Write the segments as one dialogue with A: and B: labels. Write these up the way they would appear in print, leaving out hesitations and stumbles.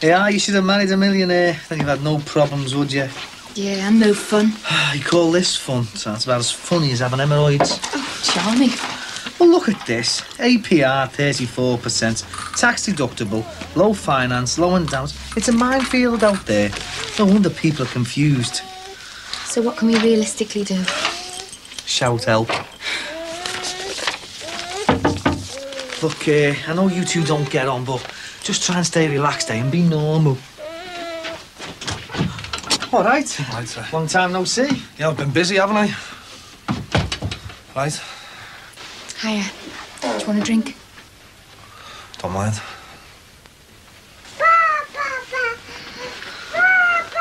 A: Yeah, you should have married a millionaire. Then you'd had no problems, would you?
B: Yeah, and no fun.
A: You call this fun? Sounds about as funny as having hemorrhoids.
B: Oh, charming.
A: Well, look at this. APR 34%, tax deductible, low finance, low endowment. It's a minefield out there. No wonder people are confused.
B: So what can we realistically do?
A: Shout help. Look, I know you two don't get on, but just try and stay relaxed, and be normal. All right.
C: Right, sir.
A: Long time no see.
C: Yeah, I've been busy, haven't I? Right.
B: Hiya. Do you want a drink?
C: Don't mind.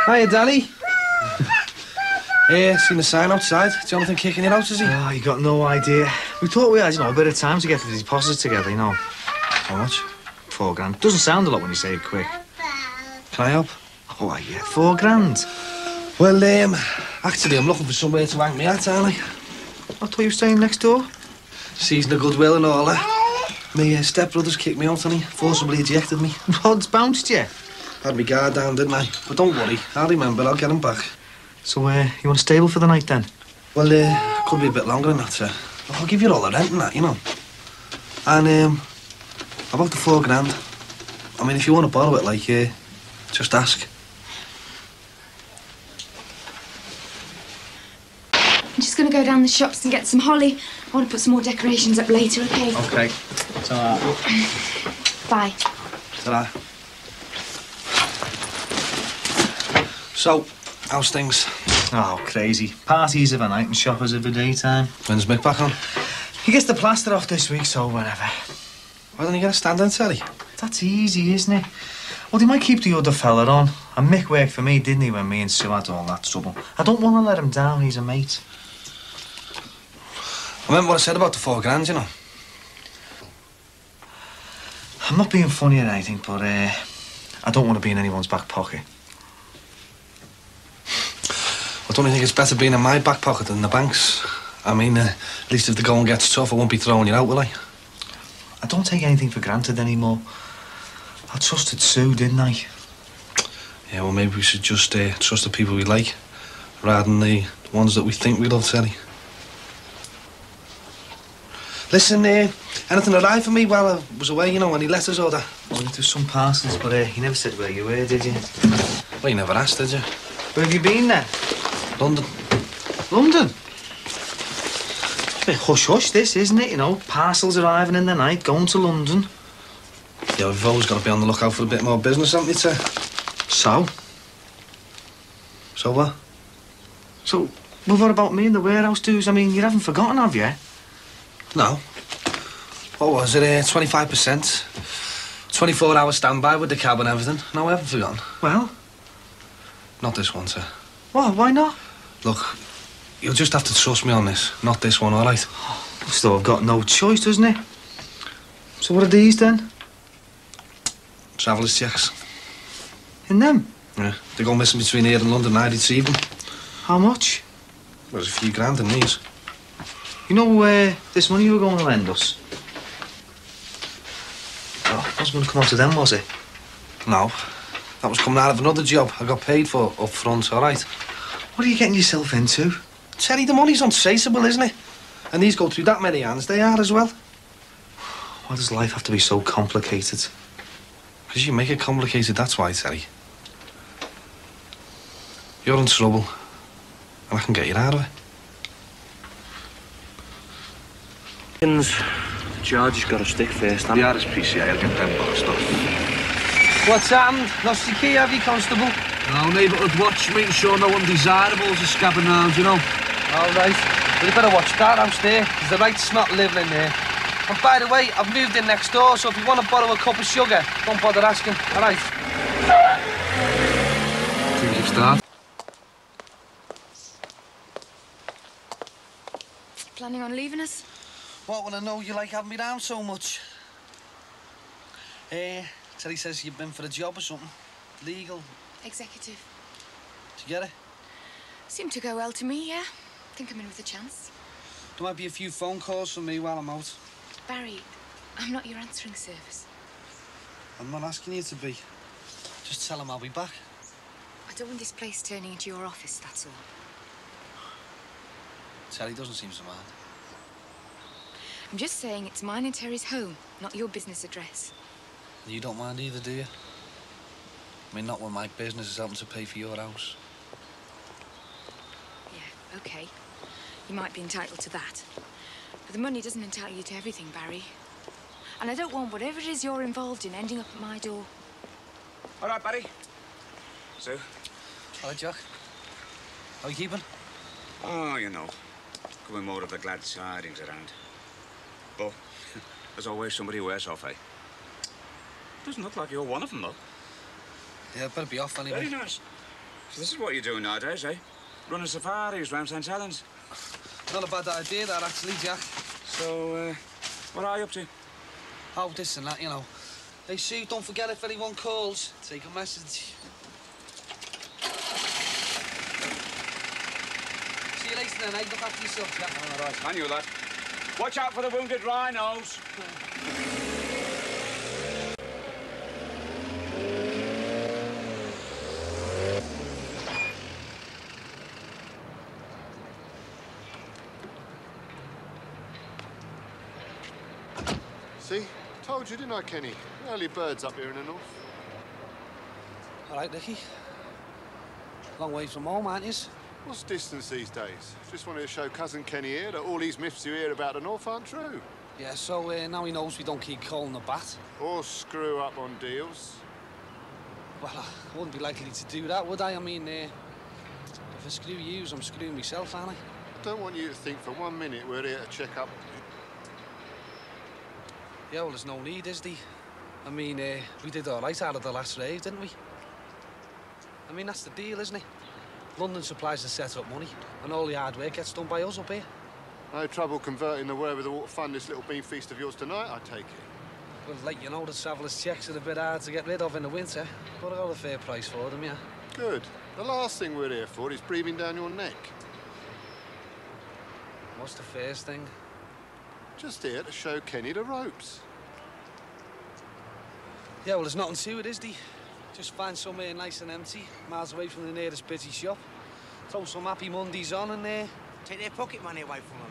A: Hiya, Danny.
C: Seen the sign outside. Jonathan kicking your house, is he?
A: Oh, you got no idea. We thought we had, a bit of time to get the deposits together,
C: How much?
A: £4 grand. Doesn't sound a lot when you say it quick.
C: Can I help?
A: Oh, yeah, £4 grand.
C: Well, actually, I'm looking for somewhere to hang me at, aren't I?
A: I thought you were staying next door.
C: Season of goodwill and all that. My stepbrothers kicked me out, and he forcibly ejected me.
A: Rod's bounced you.
C: Had my guard down, didn't I? But don't worry, I'll remember. I'll get him back.
A: So, you want a stable for the night, then?
C: Well, could be a bit longer than that, sir. I'll give you all the rent and that, And, about the £4 grand. I mean, if you want to borrow it, just ask.
B: I'm just going to go down the shops and get some holly. I want to put some more decorations up later, OK?
A: OK. It's all right.
B: Bye.
C: Ta-ra. So, how's things?
A: Oh, crazy. Parties of a night and shoppers of a daytime.
C: When's Mick back on?
A: He gets the plaster off this week, so whenever.
C: Why don't you get a stand-in telly?
A: That's easy, isn't it? Well, they might keep the other fella on. And Mick worked for me, didn't he, when me and Sue had all that trouble? I don't want to let him down. He's a mate.
C: I meant what I said about the £4 grand,
A: I'm not being funny or anything, but I don't want to be in anyone's back pocket.
C: I don't think it's better being in my back pocket than the bank's. I mean, at least if the going gets tough, I won't be throwing you out, will I?
A: I don't take anything for granted anymore. I trusted Sue, didn't I?
C: Yeah, well, maybe we should just trust the people we like, rather than the ones that we think we love, Sally. Listen, anything arrived for me while I was away, any letters or that?
A: Well, there's some parcels, but you never said where you were, did you?
C: Well, you never asked, did you?
A: Where have you been, then?
C: London.
A: London? It's a bit hush-hush, this, isn't it? Parcels arriving in the night, going to London.
C: Yeah, we've always got to be on the lookout for a bit more business, haven't we, sir?
A: So?
C: So what?
A: So, well, what about me and the warehouse dues? I mean, you haven't forgotten, have you?
C: No. What was it, 25%? 24-hour standby with the cab and everything. No, I haven't forgotten.
A: Well?
C: Not this one, sir.
A: What? Why not?
C: Look, you'll just have to trust me on this. Not this one, all right?
A: Still, I've got no choice, doesn't it? So what are these, then?
C: Traveller's checks.
A: In them?
C: Yeah, they go missing between here and London. I'd receive them.
A: How much?
C: There's a few grand in these.
A: You know, this money you were going to lend us? Oh, wasn't going to come out of them, was it?
C: No. That was coming out of another job I got paid for up front, all right?
A: What are you getting yourself into?
C: Terry, the money's untraceable, isn't it? And these go through that many hands. They are as well.
A: Why does life have to be so complicated?
C: Because you make it complicated, that's why, Terry. You're in trouble, and I can get you out of it.
D: George has got to stick first.
E: The RSPCA, I'll get them boxed off.
F: What's happened? Lost your key, have you, Constable?
E: No, neighbourhood watch, making sure no undesirables are scabbing round,
F: All right. Well, you better watch that house there. There's the right snot living in there. And by the way, I've moved in next door, so if you want to borrow a cup of sugar, don't bother asking, all right?
E: Think you start?
B: Planning on leaving us?
C: What, when I know you like having me down so much? Terry says you've been for a job or something. Legal.
B: Executive.
C: Did you get it?
B: Seemed to go well to me, yeah. Think I'm in with a chance.
C: There might be a few phone calls from me while I'm out.
B: Barry, I'm not your answering service.
C: I'm not asking you to be. Just tell him I'll be back.
B: I don't want this place turning into your office, that's all.
C: Terry doesn't seem so mad.
B: I'm just saying it's mine and Terry's home, not your business address.
C: You don't mind either, do you? I mean, not when my business is helping to pay for your house.
B: Yeah, OK. You might be entitled to that. But the money doesn't entitle you to everything, Barry. And I don't want whatever it is you're involved in ending up at my door.
G: All right, Barry. Sue?
C: Hello, Jack. How are you keeping?
G: Oh, you know. Coming more of the glad tidings around. But there's always somebody worse off, eh? Doesn't look like you're one of them, though.
C: Yeah, better be off anyway.
G: Very nice. So this is what you're doing nowadays, eh? Running safaris round St. Helens.
C: Not a bad idea, that, actually, Jack.
G: So, what are you up to?
C: Oh, this and that, you know. Hey, Sue, don't forget if anyone calls, take a message. See you later then, eh? Look after yourself, Jack.
G: All right. And you, lad. Watch out for the wounded rhinos.
H: See? Told you, didn't I, Kenny? Early birds up here in the north.
C: All right, Nicky. Long way from home, aren't you?
H: What's distance these days? Just wanted to show cousin Kenny here that all these myths you hear about the north aren't true.
C: Yeah, so now he knows we don't keep calling the bat.
H: Or screw up on deals.
C: Well, I wouldn't be likely to do that, would I? I mean, if I screw you, I'm screwing myself, aren't I?
H: I don't want you to think for 1 minute we're here to check up on you.
C: Yeah, well, there's no need, is there? I mean, we did all right out of the last rave, didn't we? I mean, that's the deal, isn't it? London supplies the set-up money, and all the hard work gets done by us up here.
H: No trouble converting the wherewithal to fund this little bean feast of yours tonight, I take it.
C: Well, like you know, the traveller's checks are a bit hard to get rid of in the winter, but I got a fair price for them, yeah.
H: Good. The last thing we're here for is breathing down your neck.
C: What's the first thing?
H: Just here to show Kenny the ropes.
C: Yeah, well, there's nothing to it, is there? Just find somewhere nice and empty, miles away from the nearest busy shop. Throw some Happy Mondays on and
I: take their pocket money away from them.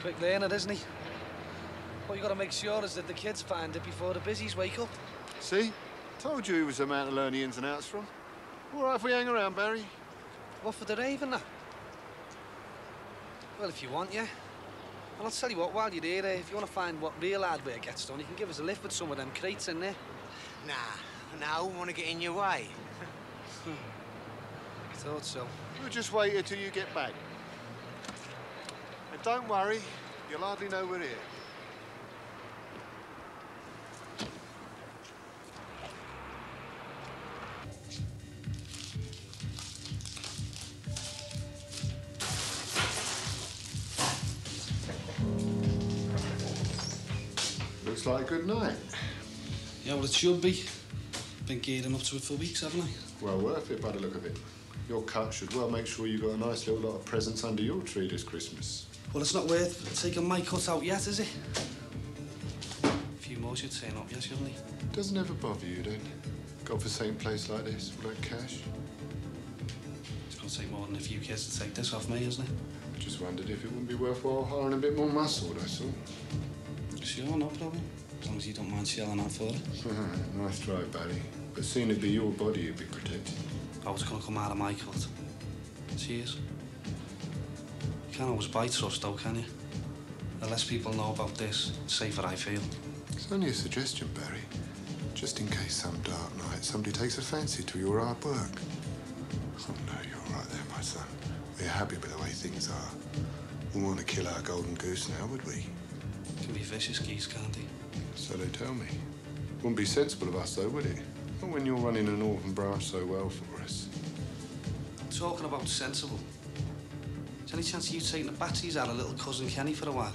C: Quick learner, isn't he? What you got to make sure is that the kids find it before the busies wake up.
H: See? Told you he was a man to learn the ins and outs from. All right if we hang around, Barry?
C: What, for the rave and that? Well, if you want, yeah. And I'll tell you what, while you're here, if you want to find what real hardware gets done, you can give us a lift with some of them crates in there.
I: Nah, I wouldn't want to get in your way.
C: Thought so.
H: We'll just wait here till you get back. And don't worry, you'll hardly know we're here. Looks like a good night.
C: Yeah, well, it should be. Been gearing up to it for weeks, haven't I?
H: Well worth it by the look of it. Your cut should well make sure you got a nice little lot of presents under your tree this Christmas.
C: Well, it's not worth taking my cut out yet, is it? A few more should turn up, yes, shouldn't he?
H: Doesn't ever bother you then? God-forsaken place like this without cash?
C: It's going to take more than a few kids to take this off me, isn't it?
H: Just wondered if it wouldn't be worthwhile hiring a bit more muscle, that's all.
C: Sure, no problem. As long as you don't mind shelling out for it.
H: Nice try, Barry. But seeing it be your body, you'd be protected.
C: Oh, it's going to come out of my cut. Cheers. You can't always buy trust, though, can you? The less people know about this, the safer I feel.
H: It's only a suggestion, Barry. Just in case some dark night somebody takes a fancy to your hard work. Oh, no, you're right there, my son. We're happy with the way things are. We wouldn't want to kill our golden goose now, would we?
C: Can be vicious geese, can't they?
H: So they tell me. Wouldn't be sensible of us, though, would it? Not when you're running a northern branch so well for us.
C: Talking about sensible. Is there any chance of you taking the batteries out of little cousin Kenny for a while?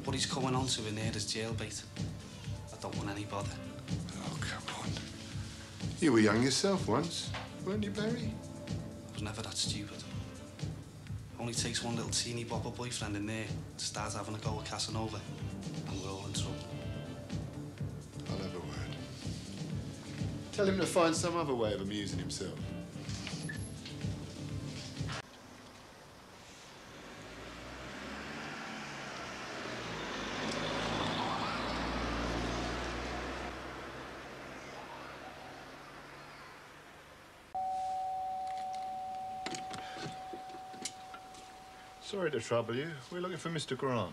C: What he's coming on to in there is jailbait. I don't want any bother.
H: Oh, come on. You were young yourself once, weren't you, Barry?
C: I was never that stupid. Only takes one little teeny bopper boyfriend in there to start having a go at Casanova, and we're all in trouble.
H: I Tell him to find some other way of amusing himself. Sorry to trouble you. We're looking for Mr. Grant.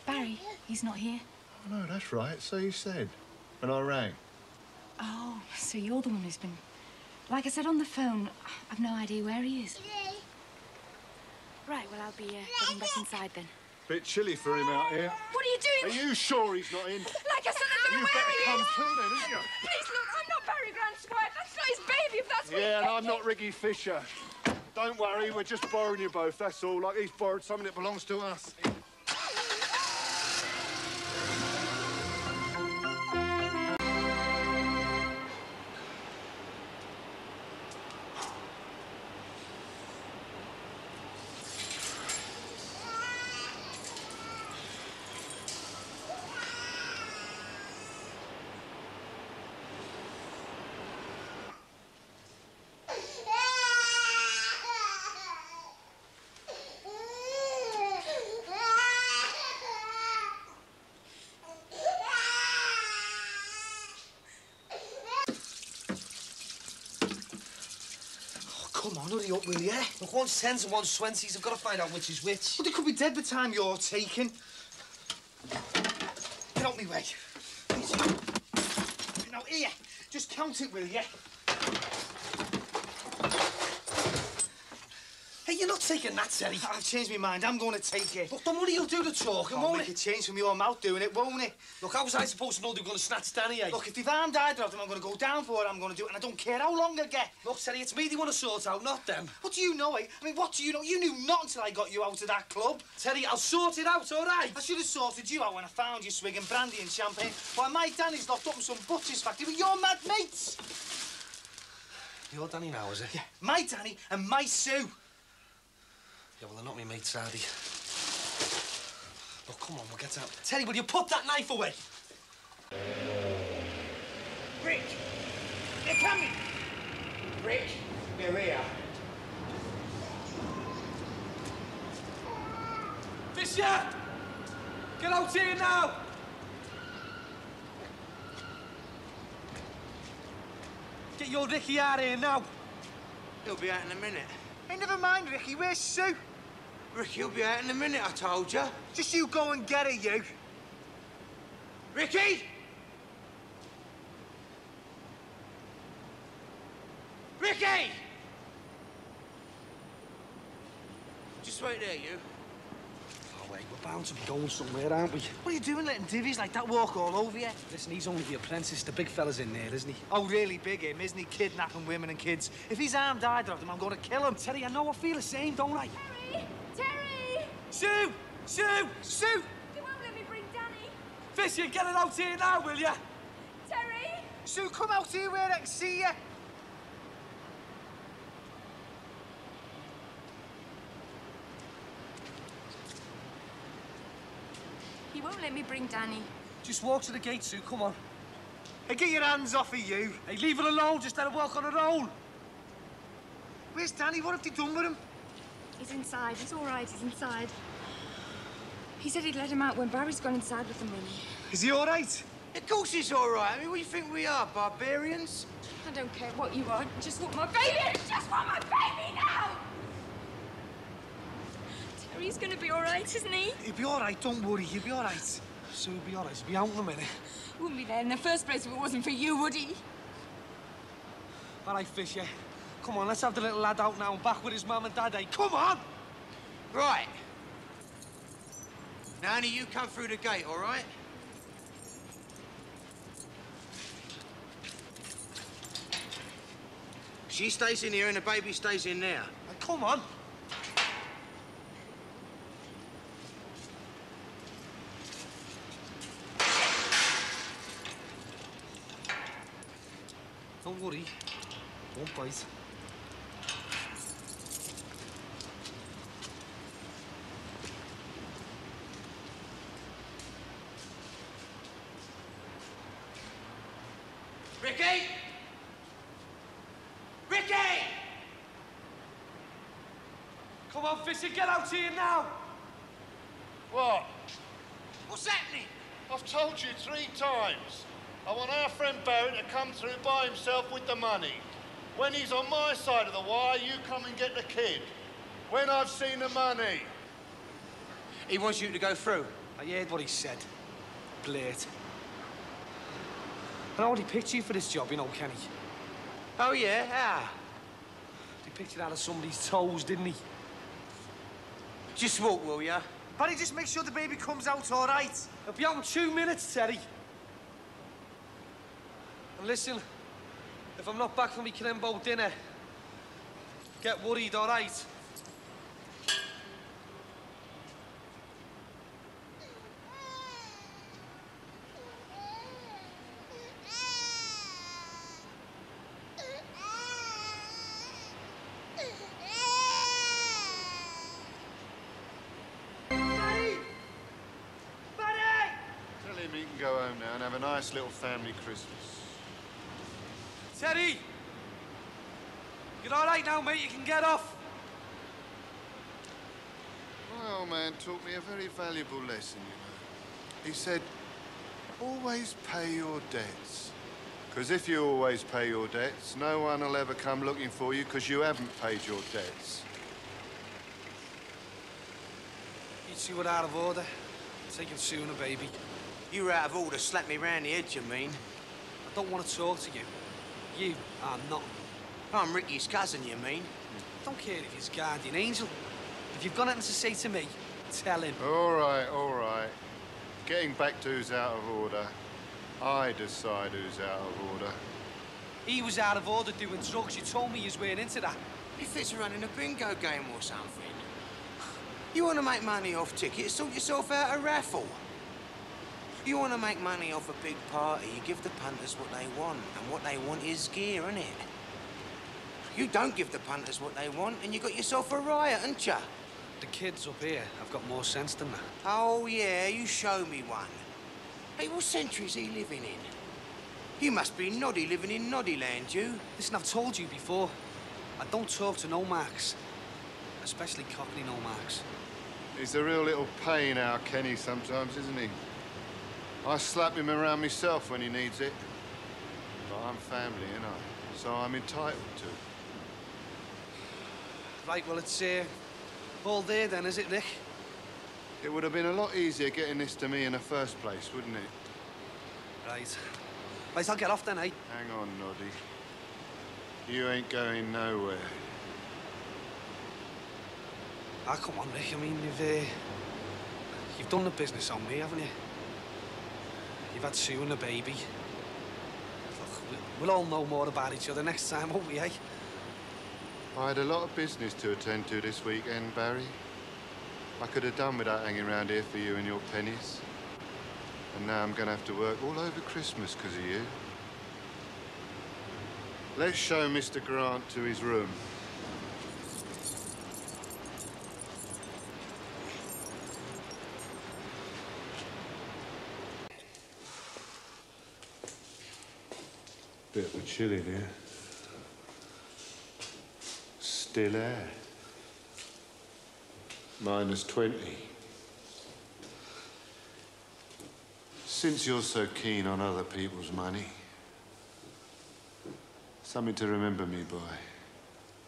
B: Barry, he's not here.
H: Oh, no, that's right. So you said. And I rang.
B: Oh, so you're the one who's been... Like I said on the phone, I've no idea where he is. Right, well, I'll be getting back inside then.
H: Bit chilly for him out here.
B: What are you doing?
H: Are you sure he's not in?
B: Like I said, I don't know
H: You
B: where
H: better
B: he
H: come
B: is.
H: too then, didn't you?
B: Please, look, I'm not Barry Grant's wife. That's not his baby, if that's what
H: Yeah, and
B: you're
H: I'm not Ricky Fisher. Don't worry, we're just borrowing you both, that's all. Like he's borrowed something that belongs to us.
F: Come on, hurry up, will you? Look, one's 10s and one's 20s. I've got to find out which is which.
A: But they could be dead the time you're taking. Get out me way. Now, here, just count it, will you?
F: Hey, you're not taking that, Terry.
A: I've changed my mind. I'm going to take it.
F: Look, the money will do the talking,
A: I'll
F: won't
A: make
F: it?
A: a change from your mouth doing it, won't it?
F: Look, how was I supposed to know they were going to snatch Danny, eh?
A: Look, if they've harmed either of them, I'm going to go down for what I'm going to do, and I don't care how long I get.
F: Look, Terry, it's me they want to sort out, not them.
A: What do you know, eh? I mean, what do you know? You knew not until I got you out of that club.
F: Terry, I'll sort it out, all right?
A: I should have sorted you out when I found you swigging brandy and champagne while my Danny's locked up in some butcher's factory with your mad mates.
F: You're Danny now, is it?
A: Yeah, my Danny and my Sue.
F: Yeah, well, they're not me mates, are they? Look, come on, we'll get out. Terry, will you put that knife away?
I: Rick! They're coming! Rick, they're here.
F: Fisher! Get out here now! Get your Ricky out of here now.
I: He'll be out in a minute.
A: Hey, never mind, Ricky. Where's Sue?
I: Rick, he'll be out in a minute, I told you.
A: Just you go and get her, you.
I: Ricky! Ricky! Just wait there, you.
F: Oh, wait, we're bound to be going somewhere, aren't we?
A: What are you doing letting divvies like that walk all over you?
F: Listen, he's only the apprentice. The big fella's in there, isn't he?
A: Oh, really big him, isn't he? Kidnapping women and kids. If he's harmed either of them, I'm going to kill him.
F: Terry, I know I feel the same, don't I?
B: Terry! Terry!
F: Sue! Sue! Sue!
B: You won't let me bring Danny.
F: Fisher, get it out here now, will ya?
B: Terry!
A: Sue, come out here where I can see you.
B: He won't let me bring Danny.
F: Just walk to the gate, Sue, come on.
A: Hey, get your hands off of you.
F: Hey, leave her alone, just let her walk on her own.
A: Where's Danny? What have they done with him?
B: He's inside. He's all right. He's inside. He said he'd let him out when Barry's gone inside with the money.
A: Is he all right?
I: Of course he's all right. I mean, what do you think we are, barbarians?
B: I don't care what you are. I just want my baby. I just want my baby now! Terry's gonna be all right, isn't he?
A: He'll be all right. Don't worry. He'll be all right.
F: Sue will be all right. He'll be out in a minute.
B: He wouldn't be there in the first place if it wasn't for you, would he?
F: All right, Fisher. Come on, let's have the little lad out now and back with his mum and dad, eh? Come on!
I: Right. Now, Annie, you come through the gate, all right? She stays in here and the baby stays in there.
F: Come on. Don't worry. Won't bite.
I: Ricky! again!
F: Come on, Fisher, get out here now!
J: What?
I: What's happening?
J: I've told you 3 times. I want our friend Barry to come through by himself with the money. When he's on my side of the wire, you come and get the kid. When I've seen the money.
I: He wants you to go through.
F: I heard what he said. Blurt. I already picked you for this job, you know, Kenny.
I: Oh, yeah? How?
F: He picked it out of somebody's toes, didn't he?
I: Just walk, will ya?
A: Barry, just make sure the baby comes out all right.
F: It'll be out in 2 minutes, Teddy. And listen, if I'm not back from my Crimbo dinner, get worried, all right?
J: Tell him he can go home now and have a nice little family Christmas.
F: Teddy! You're all right now, mate? You can get off.
J: My old man taught me a very valuable lesson, you know. He said, always pay your debts. Because if you always pay your debts, no one will ever come looking for you because you haven't paid your debts.
F: You two were out of order. Take it sooner, baby.
I: You were out of order, slapped me round the head, you mean?
F: I don't want to talk to you. You are not.
I: I'm Ricky's cousin, you mean?
F: I don't care if he's guardian angel. If you've got anything to say to me, tell him.
J: All right, all right. Getting back to who's out of order. I decide who's out of order.
F: He was out of order doing drugs. You told me you weren't into that.
I: If it's running a bingo game or something. You want to make money off tickets, sort yourself out a raffle. You want to make money off a big party, you give the punters what they want, and what they want is gear, innit? You don't give the punters what they want, and you got yourself a riot, ain't ya?
F: The kids up here have got more sense than that.
I: Oh, yeah, you show me one. Hey, what century is he living in? You must be Noddy living in Noddyland, you.
F: Listen, I've told you before, I don't talk to no marks. Especially Cockney no marks.
J: He's a real little pain, our Kenny, sometimes, isn't he? I slap him around myself when he needs it. But I'm family, ain't I? So I'm entitled to.
F: Right, well, it's all there then, is it, Nick?
J: It would have been a lot easier getting this to me in the first place, wouldn't it?
F: Right. Right, I'll get off then, eh?
J: Hang on, Noddy. You ain't going nowhere.
F: Ah, come on, Nick. I mean, you've done the business on me, haven't you? You've had Sue and the baby. Look, we'll all know more about each other next time, won't we, eh?
J: I had a lot of business to attend to this weekend, Barry. I could have done without hanging around here for you and your pennies. And now I'm gonna have to work all over Christmas because of you. Let's show Mr. Grant to his room. Bit of a chill in here. Still air. -20. Since you're so keen on other people's money, something to remember me by.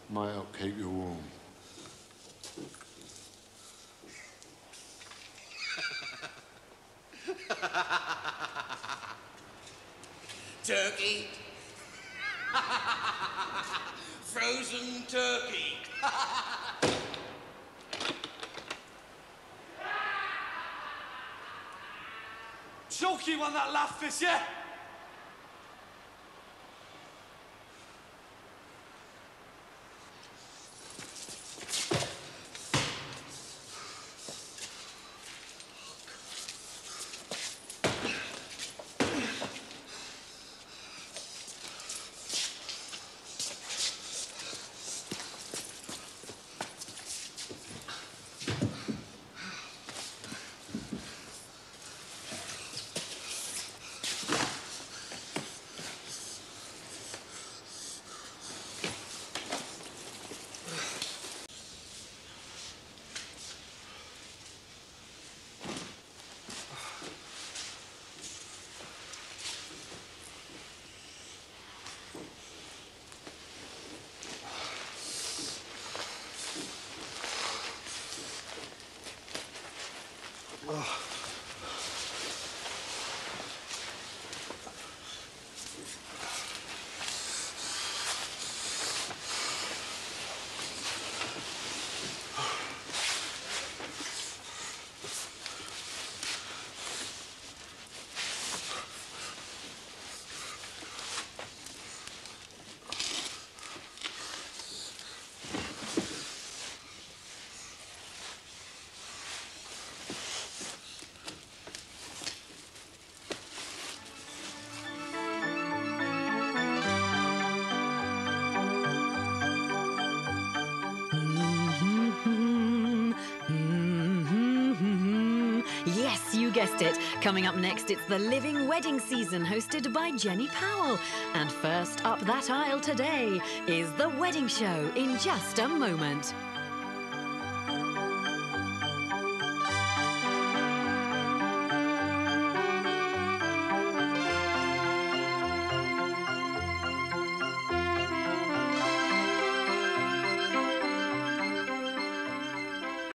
J: Might help keep you warm.
I: Turkey. Frozen turkey.
F: Choke you on that laugh, Fish, yeah?
K: Yes, you guessed it. Coming up next, it's the Living Wedding Season, hosted by Jenny Powell. And first up that aisle today is The Wedding Show in just a moment.